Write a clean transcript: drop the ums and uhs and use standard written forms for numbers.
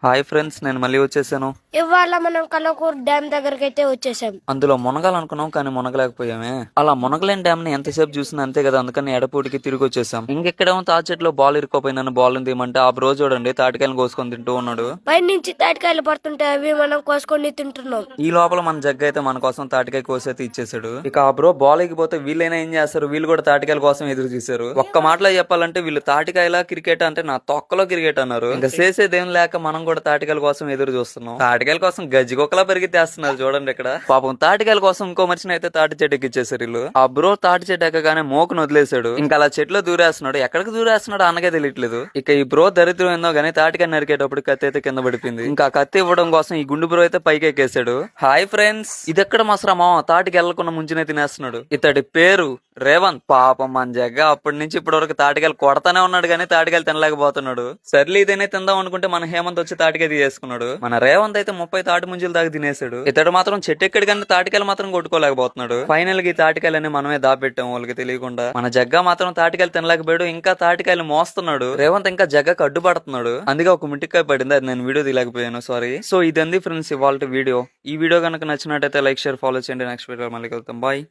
Hi friends, నేను మళ్ళీ వచ్చేసాను. ఇవాళ మనం కల్లకూరు డ్యామ్ దగ్గరికి అయితే వచ్చేసాం. అందులో మునగాలనుకున్నాం కానీ మునగలేకపోయామే. అలా మునగలేని డ్యామ్ ని ఎంతసేపు చూసినా అంతే కదా, అందుకని ఎడపూటికి తిరిగి వచ్చేసాం. ఇంకెక్కడేమో తాటి చెట్లో బాల్ ఇరుక్కోపోయిందని బాల్ తీయమంటే ఆ బ్రో చూడండి తాటికాయలు కోసుకొని తింటూ ఉన్నాడు. పై నుంచి తాటికాయలు పడుతుంటే అవి మనం కోసుకొని తింటున్నాం. ఈ లోపల మన జగ్గ అయితే మన కోసం తాటికాయ కోసైతే ఇచ్చేసాడు. ఇక ఆ బ్రో బాల్ ఎగిపోతే వీళ్ళైనా ఏం చేస్తారు, వీళ్ళు కూడా తాటికాయల కోసం ఎదురు చూసారు. ఒక్క మాటలో చెప్పాలంటే వీళ్ళు తాటికాయల క్రికెట్ అంటే నా తొక్కలో క్రికెట్ అన్నారు. ఇంకా చేసేదేం లేక మనం కూడా తాటికాయల కోసం ఎదురు చూస్తున్నాం. తాటికాయల కోసం గజ్జికొక్కలా పెరిగితేస్తున్నారు చూడండి ఇక్కడ. పాపం తాటికాయల కోసం ఇంకో మనిషిని అయితే తాటి చెట్టు ఎక్కిచ్చేసారు వీళ్ళు. ఆ బ్రో తాటి చెట్టు ఎక్కగానే మోకును వదిలేశాడు. ఇంకా అలా చెట్లో దూరేస్తున్నాడు. ఎక్కడికి దూరేస్తున్నాడు అన్నగే తెలియట్లేదు. ఇక ఈ బ్రో దరిద్రం ఏందో గానీ తాటికాయ నరికేటప్పుడు కత్తి అయితే కింద పడిపోయింది. ఇంకా కత్తి ఇవ్వడం కోసం ఈ గుండు బ్రో అయితే పైకి ఎక్కేశాడు. హాయ్ ఫ్రెండ్స్, ఇది ఎక్కడ మసరా మామ తాటికి వెళ్లకుండా ముంచునే తినేస్తున్నాడు. ఇతడి పేరు రేవంత్. పాపం మన జగ్గ అప్పటి నుంచి ఇప్పటి వరకు తాటికాయలు కొడతానే ఉన్నాడు కానీ తాటికాయలు తినలేకపోతున్నాడు. సర్లే ఇదేనే తిందాం అనుకుంటే మన హేమంత్ వచ్చి తాటికాయ తీసుకున్నాడు. మన రేవంత్ అయితే 30 తాటి ముంజలు దాకా తినేసాడు. ఇతడు మాత్రం చెట్టు ఎక్కడి కానీ తాటికాయలు మాత్రం కొట్టుకోలేకపోతున్నాడు. ఫైనల్ గా ఈ తాటికాయలని మనమే దాపెట్టాం వాళ్ళకి తెలియకుండా. మన జగ్గ మాత్రం తాటికాయలు తినలేకపోయాడు, ఇంకా తాటికాయలు మోస్తున్నాడు. రేవంత్ ఇంకా జగ్గకు అడ్డుపడుతున్నాడు. అందుకే ఒక మిట్టికాయ పడింది, అది నేను వీడియో తీయలేకపోయాను, సారీ. సో ఇదండి ఫ్రెండ్స్ ఇవాళ వీడియో. ఈ వీడియో కనుక నచ్చినట్టయితే లైక్, షేర్, ఫాలో చేయండి. నెక్స్ట్ వీడియో మళ్ళీ కలుద్దాం. బాయ్.